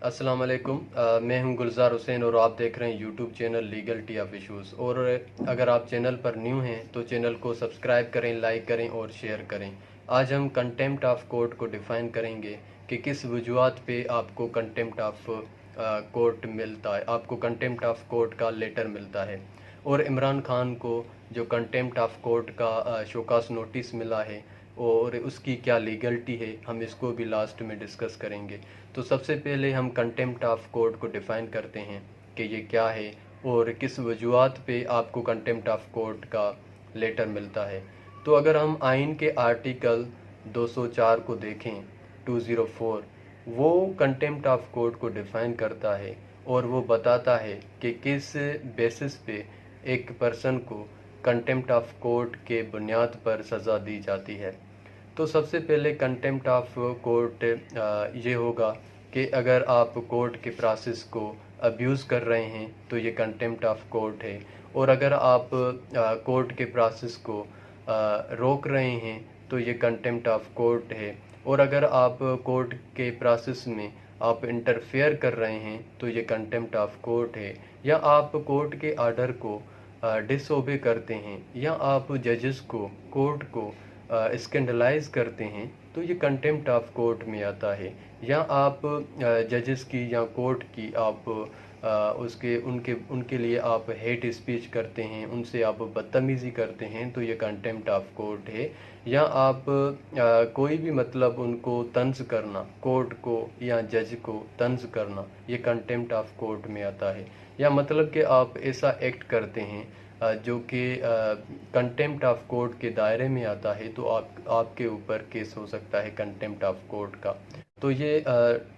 अस्सलाम वालेकुम। मैं हूं गुलजार हुसैन और आप देख रहे हैं YouTube channel legality of issues. और अगर आप चैनल पर न्यू हैं तो चैनल को सब्सक्राइब करें, लाइक करें और शेयर करें। आज हम कंटेम्प्ट ऑफ कोर्ट को डिफ़ाइन करेंगे कि किस वजूहत पे आपको कंटेम्प्ट ऑफ कोर्ट मिलता है, आपको कंटेम्प्ट ऑफ कोर्ट का लेटर मिलता है। और इमरान खान को जो कंटेम्प्ट ऑफ कोर्ट का शोकास नोटिस मिला है और उसकी क्या लीगलिटी है, हम इसको भी लास्ट में डिस्कस करेंगे। तो सबसे पहले हम कंटेम्प्ट ऑफ कोर्ट को डिफ़ाइन करते हैं कि ये क्या है और किस वजूहत पे आपको कंटेम्प्ट ऑफ कोर्ट का लेटर मिलता है। तो अगर हम आइन के आर्टिकल 204 को देखें, 204, वो कंटेम्प्ट ऑफ कोर्ट को डिफ़ाइन करता है और वो बताता है कि किस बेसिस पे एक पर्सन को कंटेम्प्ट ऑफ कोर्ट के बुनियाद पर सज़ा दी जाती है। तो सबसे पहले कंटेम्प्ट ऑफ कोर्ट ये होगा कि अगर आप कोर्ट के प्रोसेस को अब्यूज़ कर रहे हैं तो ये कंटेम्प्ट ऑफ कोर्ट है। और अगर आप कोर्ट के प्रोसेस को रोक रहे हैं तो ये कंटेम्प्ट ऑफ कोर्ट है। और अगर आप कोर्ट के प्रोसेस में आप इंटरफेयर कर रहे हैं तो ये कंटेम्प्ट ऑफ कोर्ट है। या आप कोर्ट के आर्डर को डिसओबे करते हैं या आप जजेस को, कोर्ट को स्कैंडलाइज करते हैं तो ये कंटेम्प्ट ऑफ कोर्ट में आता है। या आप जजेस की या कोर्ट की आप उसके उनके उनके लिए आप हेट स्पीच करते हैं, उनसे आप बदतमीज़ी करते हैं तो ये कंटेम्प्ट ऑफ कोर्ट है। या आप कोई भी मतलब उनको तंज करना, कोर्ट को या जज को तंज करना, ये कंटेम्प्ट ऑफ कोर्ट में आता है। या मतलब कि आप ऐसा एक्ट करते हैं जो कि कंटेम्प्ट ऑफ कोर्ट के दायरे में आता है तो आपके ऊपर केस हो सकता है कंटेम्प्ट ऑफ कोर्ट का। तो ये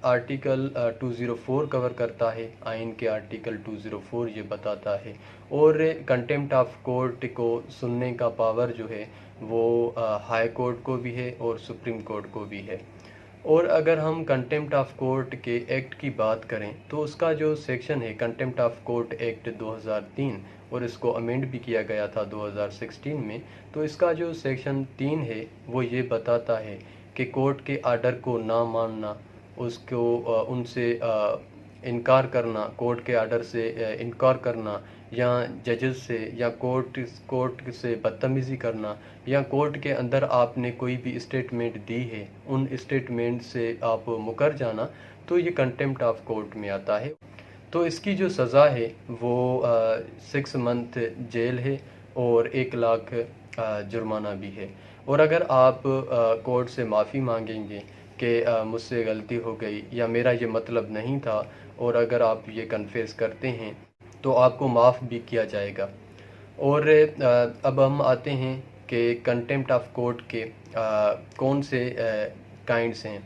आर्टिकल 204 कवर करता है, आइन के आर्टिकल 204 ये बताता है। और कंटेम्प्ट ऑफ कोर्ट को सुनने का पावर जो है वो हाई कोर्ट को भी है और सुप्रीम कोर्ट को भी है। और अगर हम कंटेम्प्ट ऑफ कोर्ट के एक्ट की बात करें तो उसका जो सेक्शन है कंटेम्प्ट ऑफ कोर्ट एक्ट 2003, और इसको अमेंड भी किया गया था 2016 में। तो इसका जो सेक्शन 3 है वो ये बताता है कि कोर्ट के आर्डर को ना मानना, उसको उनसे इनकार करना, कोर्ट के आर्डर से इनकार करना, या जजेस से या कोर्ट से बदतमीज़ी करना, या कोर्ट के अंदर आपने कोई भी स्टेटमेंट दी है उन स्टेटमेंट से आप मुकर जाना, तो ये कंटेम्प्ट ऑफ कोर्ट में आता है। तो इसकी जो सज़ा है वो 6 मंथ जेल है और 1 लाख जुर्माना भी है। और अगर आप कोर्ट से माफ़ी मांगेंगे कि मुझसे गलती हो गई या मेरा ये मतलब नहीं था, और अगर आप ये कन्फेस करते हैं तो आपको माफ़ भी किया जाएगा। और अब हम आते हैं कि कंटेम्प्ट ऑफ कोर्ट के कौन से काइंड्स हैं।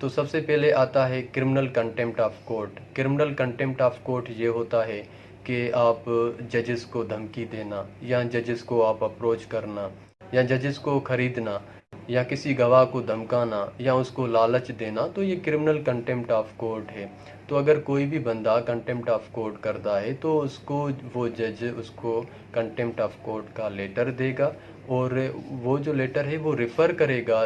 तो सबसे पहले आता है criminal contempt of court. Criminal contempt of court ये होता है कि आप जजेस को धमकी देना, या जजेस को आप अप्रोच करना, या जजेस को ख़रीदना, या किसी गवाह को धमकाना या उसको लालच देना, तो ये क्रिमिनल कंटेम्प्ट ऑफ कोर्ट है। तो अगर कोई भी बंदा कंटेम्प्ट ऑफ कोर्ट करता है तो उसको वो जज उसको कंटेम्प्ट ऑफ कोर्ट का लेटर देगा, और वो जो लेटर है वो रिफ़र करेगा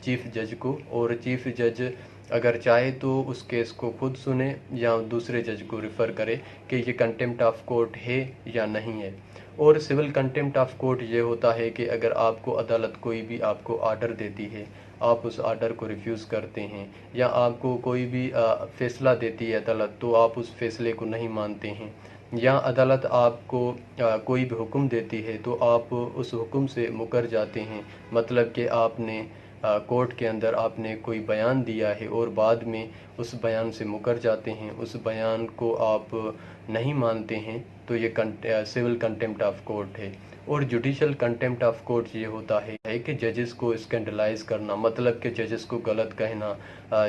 चीफ जज को, और चीफ जज अगर चाहे तो उस केस को खुद सुने या दूसरे जज को रिफ़र करे कि ये कंटेम्प्ट ऑफ कोर्ट है या नहीं है। और सिविल कंटेम्प्ट ऑफ कोर्ट ये होता है कि अगर आपको अदालत कोई भी आपको आर्डर देती है, आप उस आर्डर को रिफ्यूज़ करते हैं, या आपको कोई भी फ़ैसला देती है अदालत तो आप उस फ़ैसले को नहीं मानते हैं, या अदालत आपको कोई भी हुक्म देती है तो आप उस हुक्म से मुकर जाते हैं। मतलब कि आपने कोर्ट के अंदर आपने कोई बयान दिया है और बाद में उस बयान से मुकर जाते हैं, उस बयान को आप नहीं मानते हैं, तो ये सिविल कंटेम्प्ट ऑफ कोर्ट है। और जुडिशल कंटेम्प्ट ऑफ कोर्ट ये होता है कि जजेस को स्कैंडलाइज करना, मतलब कि जजेस को गलत कहना,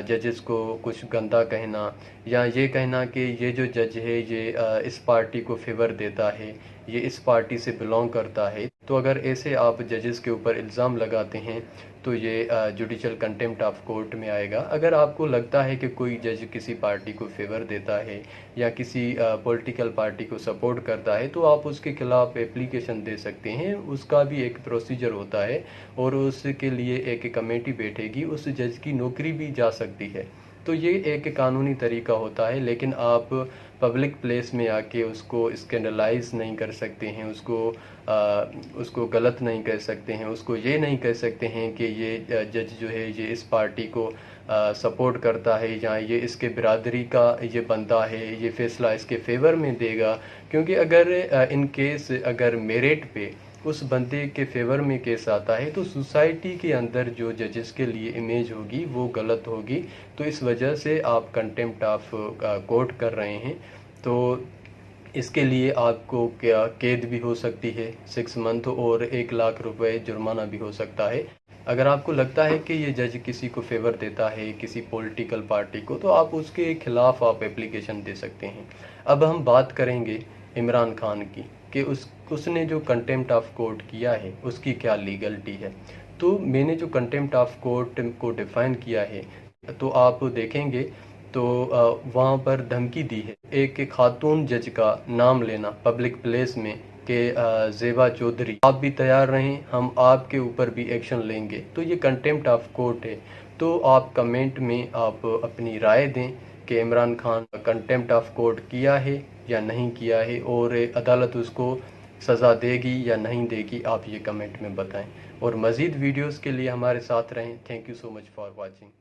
जजेस को कुछ गंदा कहना, या ये कहना कि ये जो जज है ये इस पार्टी को फेवर देता है, ये इस पार्टी से बिलोंग करता है। तो अगर ऐसे आप जजेस के ऊपर इल्ज़ाम लगाते हैं तो ये जुडिशल कंटेम्प्ट ऑफ कोर्ट में आएगा। अगर आपको लगता है कि कोई जज किसी पार्टी को फेवर देता है या किसी पॉलिटिकल पार्टी को सपोर्ट करता है तो आप उसके खिलाफ़ एप्लीकेशन दे सकते हैं। उसका भी एक प्रोसीजर होता है और उसके लिए एक कमेटी बैठेगी, उस जज की नौकरी भी जा सकती है। तो ये एक कानूनी तरीका होता है, लेकिन आप पब्लिक प्लेस में आके उसको स्कैंडलाइज नहीं कर सकते हैं, उसको गलत नहीं कह सकते हैं, उसको ये नहीं कह सकते हैं कि ये जज जो है ये इस पार्टी को सपोर्ट करता है या ये इसके बिरादरी का ये बंदा है, ये फ़ैसला इसके फेवर में देगा। क्योंकि अगर इन केस अगर मेरिट पे उस बंदे के फेवर में केस आता है तो सोसाइटी के अंदर जो जजेस के लिए इमेज होगी वो गलत होगी। तो इस वजह से आप कंटेम्प्ट ऑफ कोर्ट कर रहे हैं, तो इसके लिए आपको क्या कैद भी हो सकती है 6 मंथ और 1 लाख रुपए जुर्माना भी हो सकता है। अगर आपको लगता है कि ये जज किसी को फेवर देता है, किसी पॉलिटिकल पार्टी को, तो आप उसके खिलाफ आप एप्लीकेशन दे सकते हैं। अब हम बात करेंगे इमरान खान की कि उसने जो कंटेम्प्ट ऑफ कोर्ट किया है उसकी क्या लीगलिटी है। तो मैंने जो कंटेम्प्ट ऑफ कोर्ट को डिफ़ाइन किया है तो आप देखेंगे तो वहाँ पर धमकी दी है एक खातून जज का नाम लेना पब्लिक प्लेस में कि ज़ेबा चौधरी आप भी तैयार रहें, हम आपके ऊपर भी एक्शन लेंगे। तो ये कंटेम्प्ट ऑफ कोर्ट है। तो आप कमेंट में आप अपनी राय दें कि Imran Khan contempt of court किया है या नहीं किया है, और अदालत उसको सज़ा देगी या नहीं देगी, आप ये कमेंट में बताएं। और मज़ीद वीडियोस के लिए हमारे साथ रहें। Thank you so much for watching.